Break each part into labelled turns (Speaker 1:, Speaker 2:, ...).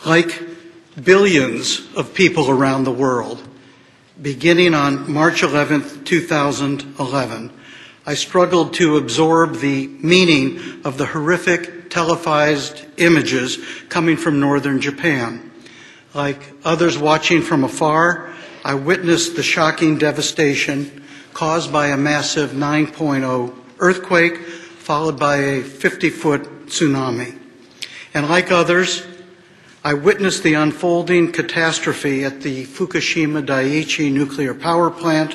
Speaker 1: Like billions of people around the world, beginning on March 11, 2011, I struggled to absorb the meaning of the horrific televised images coming from northern Japan. Like others watching from afar, I witnessed the shocking devastation caused by a massive 9.0 earthquake, followed by a 50-foot tsunami. And like others, I witnessed the unfolding catastrophe at the Fukushima Daiichi nuclear power plant,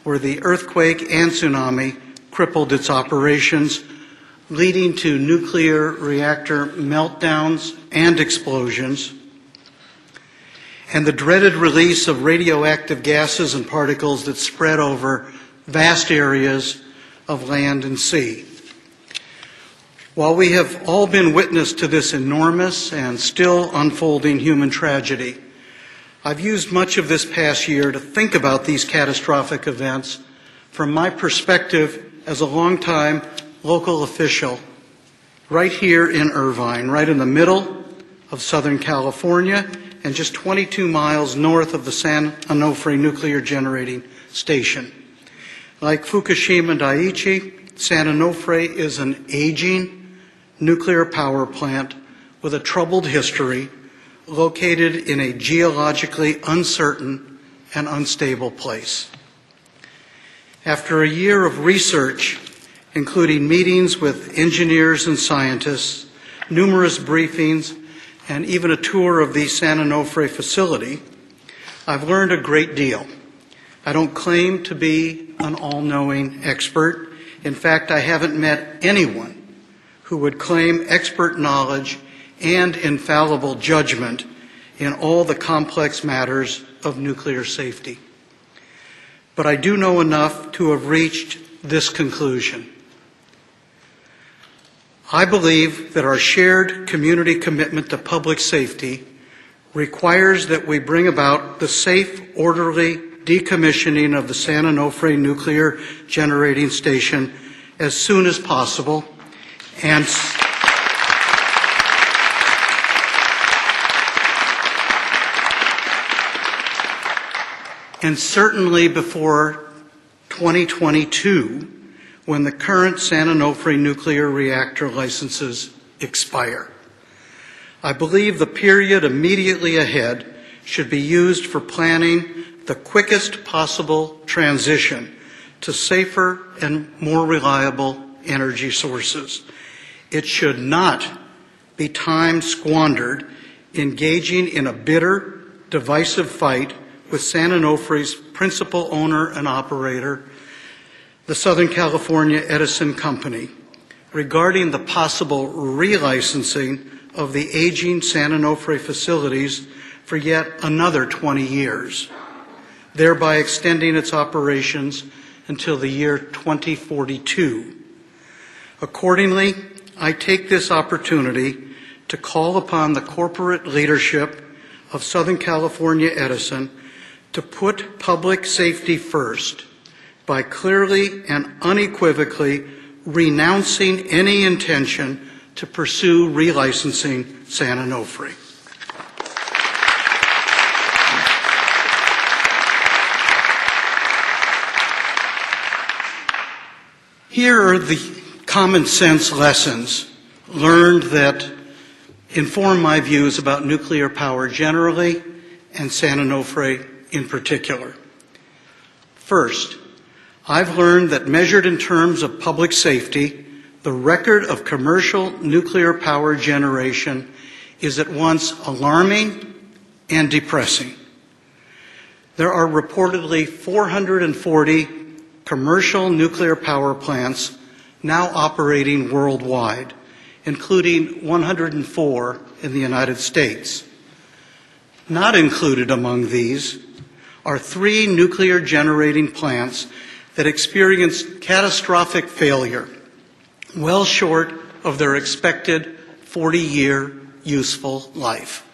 Speaker 1: where the earthquake and tsunami crippled its operations, leading to nuclear reactor meltdowns and explosions, and the dreaded release of radioactive gases and particles that spread over vast areas of land and sea. While we have all been witness to this enormous and still unfolding human tragedy, I've used much of this past year to think about these catastrophic events from my perspective as a longtime local official right here in Irvine, right in the middle of Southern California and just 22 miles north of the San Onofre nuclear generating station. Like Fukushima Daiichi, San Onofre is an aging nuclear power plant with a troubled history, located in a geologically uncertain and unstable place. After a year of research, including meetings with engineers and scientists, numerous briefings, and even a tour of the San Onofre facility, I've learned a great deal. I don't claim to be an all-knowing expert. In fact, I haven't met anyone who would claim expert knowledge and infallible judgment in all the complex matters of nuclear safety. But I do know enough to have reached this conclusion. I believe that our shared community commitment to public safety requires that we bring about the safe, orderly decommissioning of the San Onofre nuclear generating station as soon as possible, and certainly before 2022, when the current San Onofre nuclear reactor licenses expire. I believe the period immediately ahead should be used for planning the quickest possible transition to safer and more reliable energy sources. It should not be time squandered engaging in a bitter, divisive fight with San Onofre's principal owner and operator, the Southern California Edison Company, regarding the possible relicensing of the aging San Onofre facilities for yet another 20 years, thereby extending its operations until the year 2042. Accordingly, I take this opportunity to call upon the corporate leadership of Southern California Edison to put public safety first by clearly and unequivocally renouncing any intention to pursue relicensing San Onofre. Here are the common sense lessons learned that inform my views about nuclear power generally and San Onofre in particular. First, I've learned that measured in terms of public safety, the record of commercial nuclear power generation is at once alarming and depressing. There are reportedly 440 commercial nuclear power plants now operating worldwide, including 104 in the United States. Not included among these are 3 nuclear generating plants that experienced catastrophic failure, well short of their expected 40-year useful life.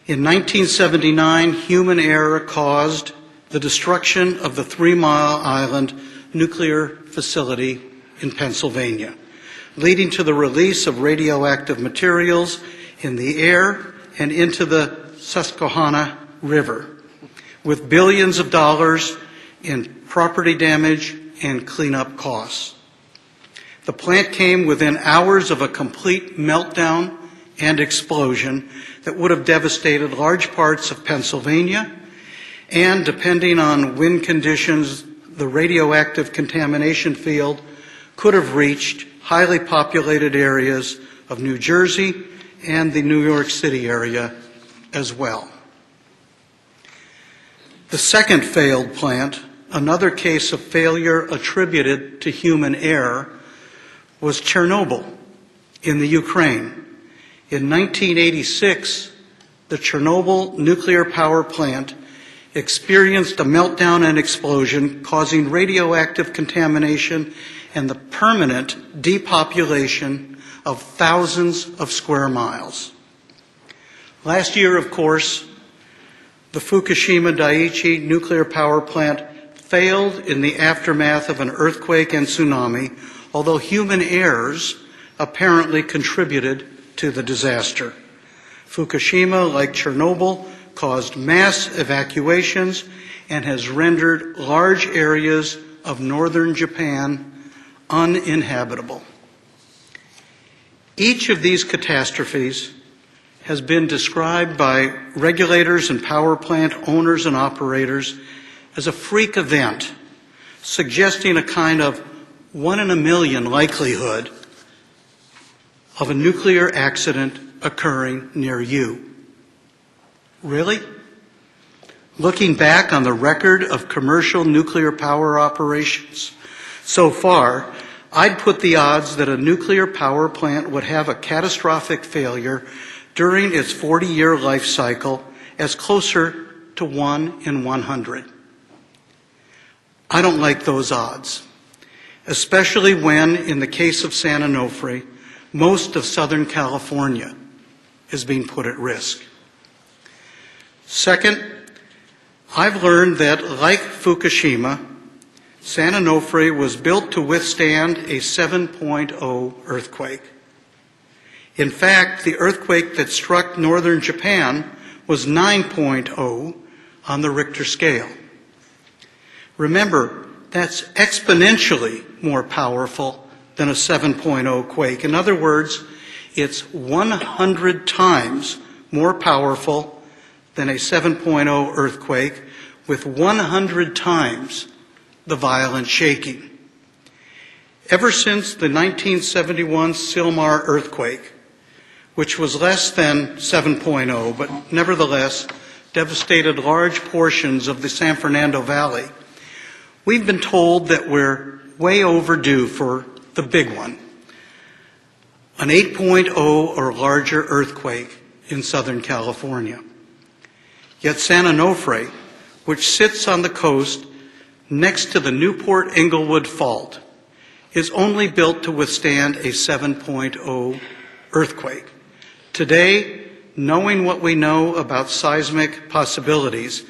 Speaker 1: In 1979, human error caused the destruction of the 3 Mile Island nuclear facility in Pennsylvania, leading to the release of radioactive materials in the air and into the Susquehanna River, with billions of dollars in property damage and cleanup costs. The plant came within hours of a complete meltdown and explosion that would have devastated large parts of Pennsylvania, and depending on wind conditions, the radioactive contamination field could have reached highly populated areas of New Jersey and the New York City area as well. The second failed plant, another case of failure attributed to human error, was Chernobyl in the Ukraine. In 1986, the Chernobyl nuclear power plant experienced a meltdown and explosion, causing radioactive contamination and the permanent depopulation of thousands of square miles. Last year, of course, the Fukushima Daiichi nuclear power plant failed in the aftermath of an earthquake and tsunami, although human errors apparently contributed to the disaster. Fukushima, like Chernobyl, caused mass evacuations and has rendered large areas of northern Japan uninhabitable. Each of these catastrophes has been described by regulators and power plant owners and operators as a freak event, suggesting a kind of 1 in a million likelihood of a nuclear accident occurring near you. Really? Looking back on the record of commercial nuclear power operations so far, I'd put the odds that a nuclear power plant would have a catastrophic failure during its 40-year life cycle as closer to 1 in 100. I don't like those odds, especially when, in the case of San Onofre, most of Southern California is being put at risk. Second, I've learned that, like Fukushima, San Onofre was built to withstand a 7.0 earthquake. In fact, the earthquake that struck northern Japan was 9.0 on the Richter scale. Remember, that's exponentially more powerful than a 7.0 quake. In other words, it's 100 times more powerful than a 7.0 earthquake, with 100 times the violent shaking. Ever since the 1971 Sylmar earthquake, which was less than 7.0, but nevertheless devastated large portions of the San Fernando Valley, we've been told that we're way overdue for the big one, an 8.0 or larger earthquake in Southern California. Yet San Onofre, which sits on the coast next to the Newport-Inglewood Fault, is only built to withstand a 7.0 earthquake. Today, knowing what we know about seismic possibilities,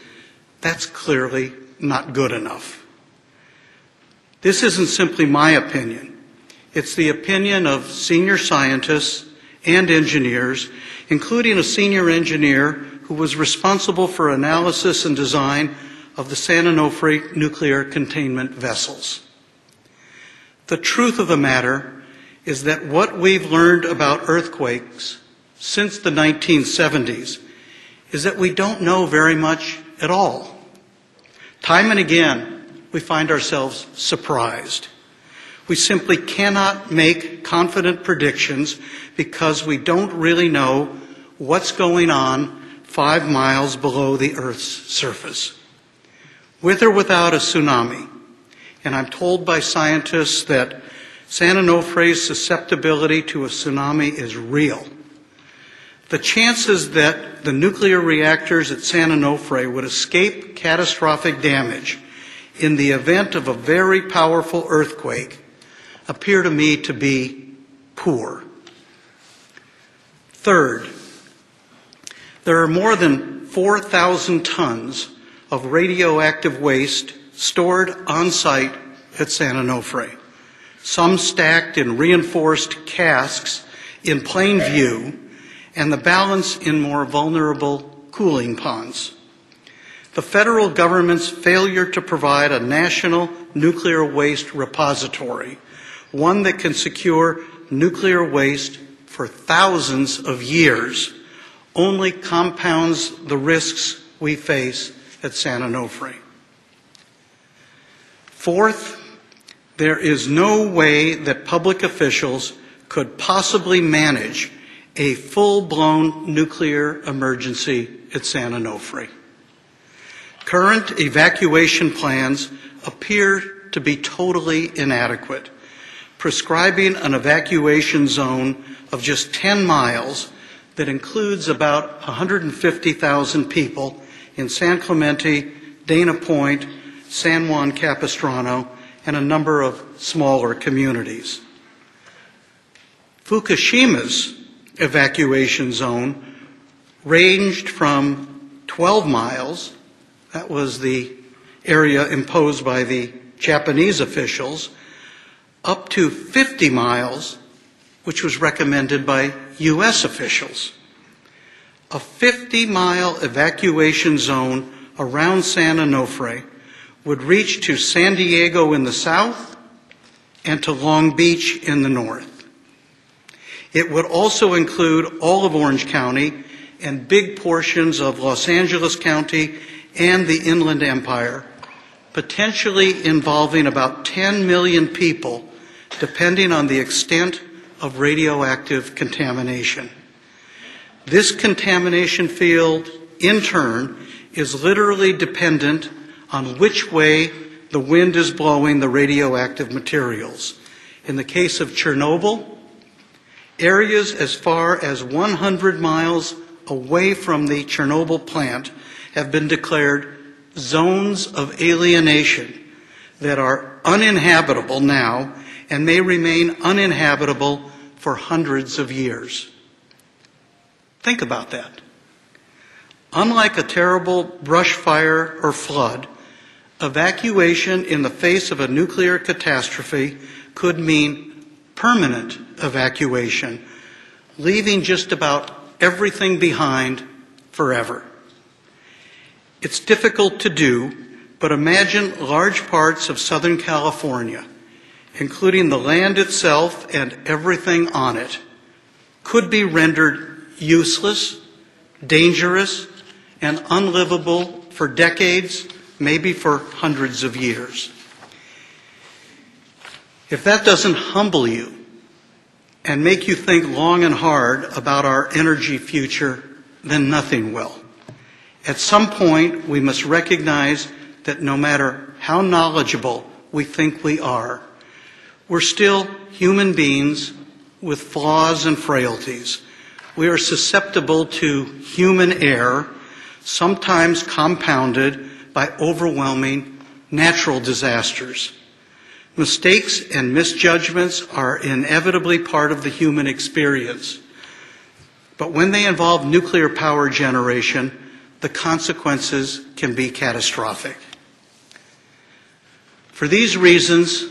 Speaker 1: that's clearly not good enough. This isn't simply my opinion. It's the opinion of senior scientists and engineers, including a senior engineer who was responsible for analysis and design of the San Onofre nuclear containment vessels. The truth of the matter is that what we've learned about earthquakes since the 1970s is that we don't know very much at all. Time and again, we find ourselves surprised. We simply cannot make confident predictions because we don't really know what's going on 5 miles below the Earth's surface. With or without a tsunami, and I'm told by scientists that San Onofre's susceptibility to a tsunami is real. The chances that the nuclear reactors at San Onofre would escape catastrophic damage in the event of a very powerful earthquake appear to me to be poor. Third, there are more than 4,000 tons of radioactive waste stored on site at San Onofre, some stacked in reinforced casks in plain view, and the balance in more vulnerable cooling ponds. The federal government's failure to provide a national nuclear waste repository, one that can secure nuclear waste for thousands of years, only compounds the risks we face at San Onofre. Fourth, there is no way that public officials could possibly manage a full-blown nuclear emergency at San Onofre. Current evacuation plans appear to be totally inadequate, prescribing an evacuation zone of just 10 miles that includes about 150,000 people in San Clemente, Dana Point, San Juan Capistrano, and a number of smaller communities. Fukushima's evacuation zone ranged from 12 miles, that was the area imposed by the Japanese officials, up to 50 miles, which was recommended by U.S. officials. A 50-mile evacuation zone around San Onofre would reach to San Diego in the south and to Long Beach in the north. It would also include all of Orange County and big portions of Los Angeles County and the Inland Empire, potentially involving about 10 million people, depending on the extent of radioactive contamination. This contamination field, in turn, is literally dependent on which way the wind is blowing the radioactive materials. In the case of Chernobyl, areas as far as 100 miles away from the Chernobyl plant have been declared zones of alienation that are uninhabitable now and may remain uninhabitable for hundreds of years. Think about that. Unlike a terrible brush fire or flood, evacuation in the face of a nuclear catastrophe could mean permanent evacuation, leaving just about everything behind forever. It's difficult to do, but imagine large parts of Southern California, including the land itself and everything on it, could be rendered useless, dangerous, and unlivable for decades, maybe for hundreds of years. If that doesn't humble you and make you think long and hard about our energy future, then nothing will. At some point, we must recognize that no matter how knowledgeable we think we are, we're still human beings with flaws and frailties. We are susceptible to human error, sometimes compounded by overwhelming natural disasters. Mistakes and misjudgments are inevitably part of the human experience. But when they involve nuclear power generation, the consequences can be catastrophic. For these reasons,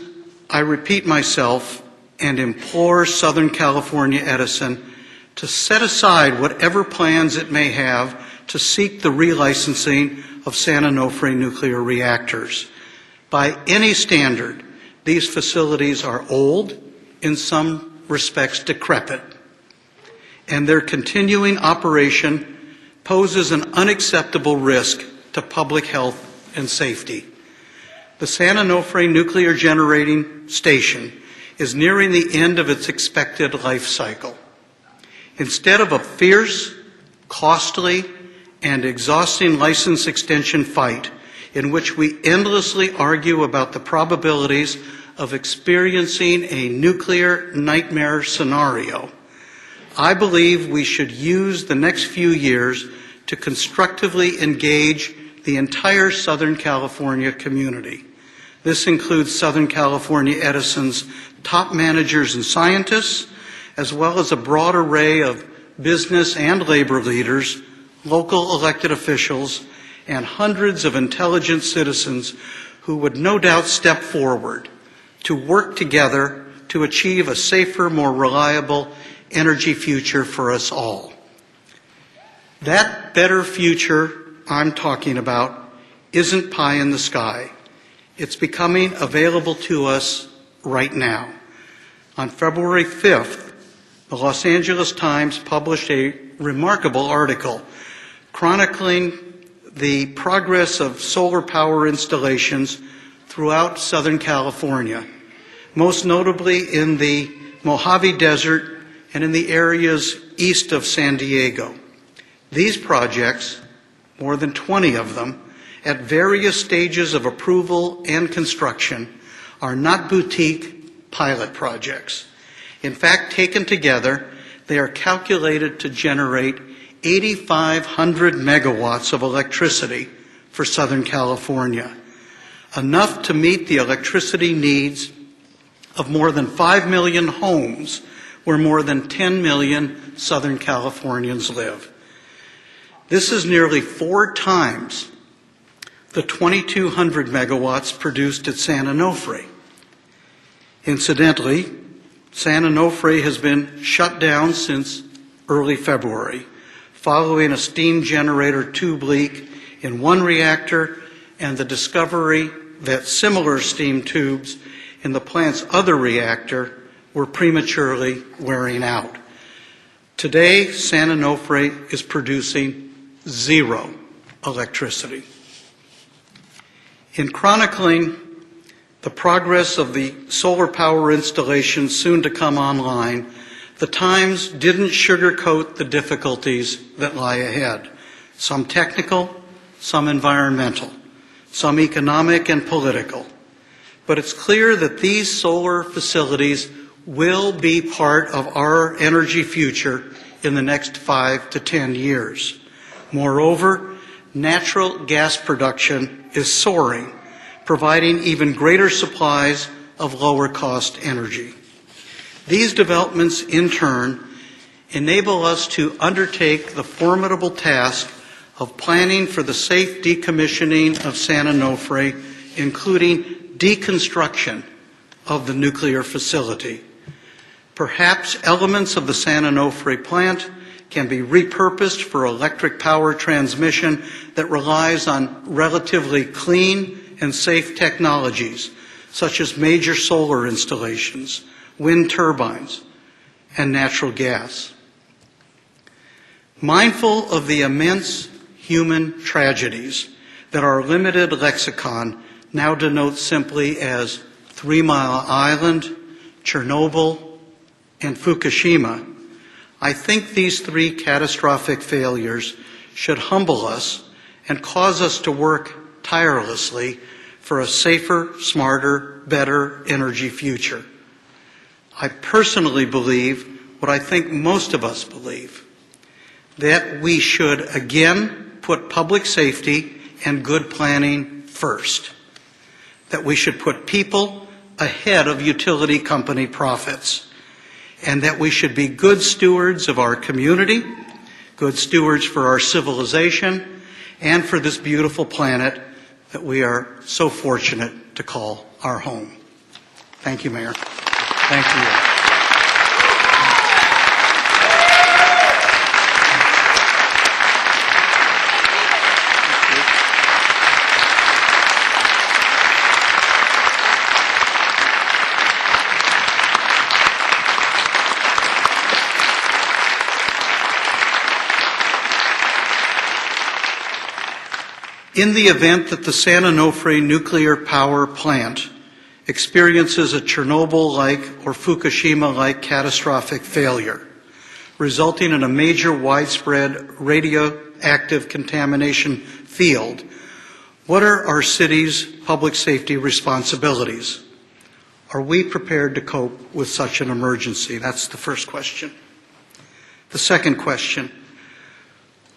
Speaker 1: I repeat myself and implore Southern California Edison to set aside whatever plans it may have to seek the relicensing of San Onofre nuclear reactors. By any standard, these facilities are old, in some respects decrepit, and their continuing operation poses an unacceptable risk to public health and safety. The San Onofre nuclear generating station is nearing the end of its expected life cycle. Instead of a fierce, costly, and exhausting license extension fight in which we endlessly argue about the probabilities of experiencing a nuclear nightmare scenario, I believe we should use the next few years to constructively engage the entire Southern California community. This includes Southern California Edison's top managers and scientists, as well as a broad array of business and labor leaders, local elected officials, and hundreds of intelligent citizens who would no doubt step forward to work together to achieve a safer, more reliable energy future for us all. That better future I'm talking about isn't pie in the sky. It's becoming available to us right now. On February 5th, the Los Angeles Times published a remarkable article chronicling the progress of solar power installations throughout Southern California, most notably in the Mojave Desert and in the areas east of San Diego. These projects, more than 20 of them, at various stages of approval and construction, are not boutique pilot projects. In fact, taken together, they are calculated to generate 8,500 megawatts of electricity for Southern California, enough to meet the electricity needs of more than 5 million homes where more than 10 million Southern Californians live. This is nearly 4 times the 2,200 megawatts produced at San Onofre. Incidentally, San Onofre has been shut down since early February, following a steam generator tube leak in one reactor and the discovery that similar steam tubes in the plant's other reactor were prematurely wearing out. Today, San Onofre is producing 0 electricity. In chronicling the progress of the solar power installations soon to come online, the Times didn't sugarcoat the difficulties that lie ahead, some technical, some environmental, some economic and political. But it's clear that these solar facilities will be part of our energy future in the next 5 to 10 years. Moreover, natural gas production is soaring, providing even greater supplies of lower-cost energy. These developments, in turn, enable us to undertake the formidable task of planning for the safe decommissioning of San Onofre, including deconstruction of the nuclear facility. Perhaps elements of the San Onofre plant can be repurposed for electric power transmission that relies on relatively clean and safe technologies, such as major solar installations, wind turbines, and natural gas. Mindful of the immense human tragedies that our limited lexicon now denotes simply as 3 Mile Island, Chernobyl, and Fukushima, I think these 3 catastrophic failures should humble us and cause us to work tirelessly for a safer, smarter, better energy future. I personally believe what I think most of us believe, that we should again put public safety and good planning first, that we should put people ahead of utility company profits, and that we should be good stewards of our community, good stewards for our civilization, and for this beautiful planet that we are so fortunate to call our home. Thank you, Mayor. Thank you. In the event that the San Onofre nuclear power plant experiences a Chernobyl-like or Fukushima-like catastrophic failure, resulting in a major widespread radioactive contamination field, what are our city's public safety responsibilities? Are we prepared to cope with such an emergency? That's the first question. The second question,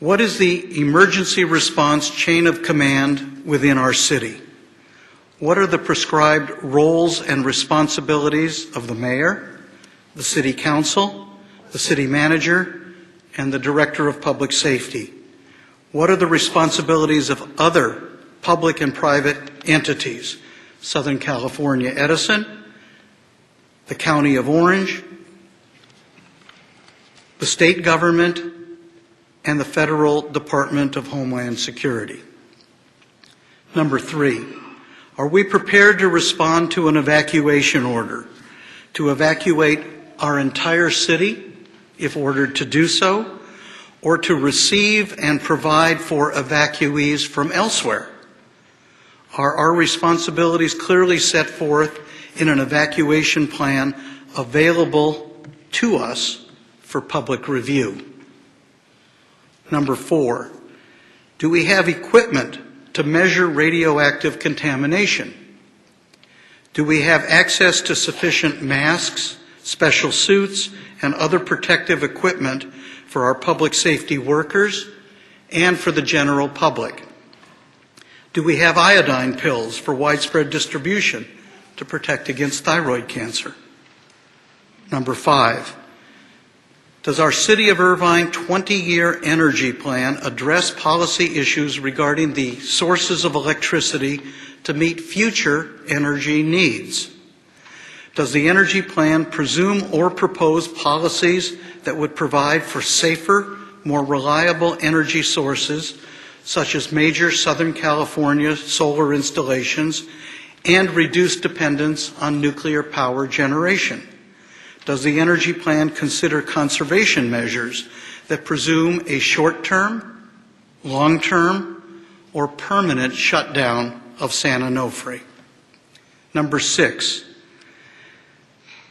Speaker 1: what is the emergency response chain of command within our city? What are the prescribed roles and responsibilities of the mayor, the city council, the city manager, and the director of public safety? What are the responsibilities of other public and private entities? Southern California Edison, the County of Orange, the state government, and the Federal Department of Homeland Security. Number 3, are we prepared to respond to an evacuation order, to evacuate our entire city if ordered to do so, or to receive and provide for evacuees from elsewhere? Are our responsibilities clearly set forth in an evacuation plan available to us for public review? Number 4, do we have equipment to measure radioactive contamination? Do we have access to sufficient masks, special suits, and other protective equipment for our public safety workers and for the general public? Do we have iodine pills for widespread distribution to protect against thyroid cancer? Number 5, does our City of Irvine 20-year energy plan address policy issues regarding the sources of electricity to meet future energy needs? Does the energy plan presume or propose policies that would provide for safer, more reliable energy sources, such as major Southern California solar installations, and reduce dependence on nuclear power generation? Does the energy plan consider conservation measures that presume a short-term, long-term, or permanent shutdown of San Onofre? Number 6,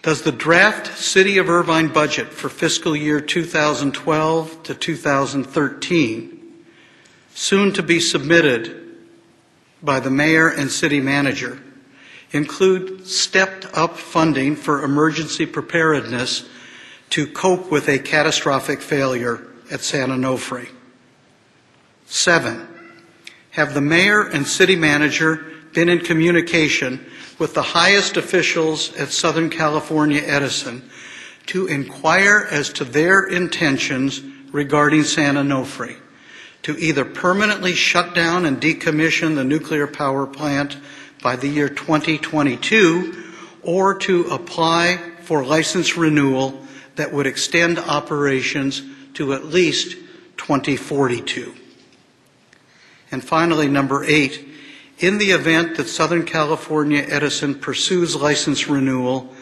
Speaker 1: does the draft City of Irvine budget for fiscal year 2012 to 2013, soon to be submitted by the mayor and city manager, include stepped-up funding for emergency preparedness to cope with a catastrophic failure at San Onofre? 7, have the mayor and city manager been in communication with the highest officials at Southern California Edison to inquire as to their intentions regarding San Onofre, to either permanently shut down and decommission the nuclear power plant by the year 2022, or to apply for license renewal that would extend operations to at least 2042? And finally, number 8, in the event that Southern California Edison pursues license renewal,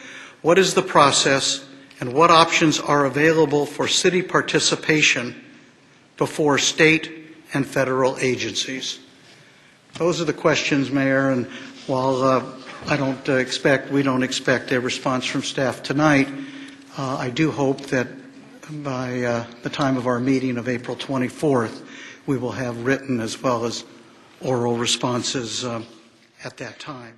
Speaker 1: what is the process and what options are available for city participation before state and federal agencies? Those are the questions, Mayor, and while we don't expect a response from staff tonight, I do hope that by the time of our meeting of April 24th, we will have written as well as oral responses at that time.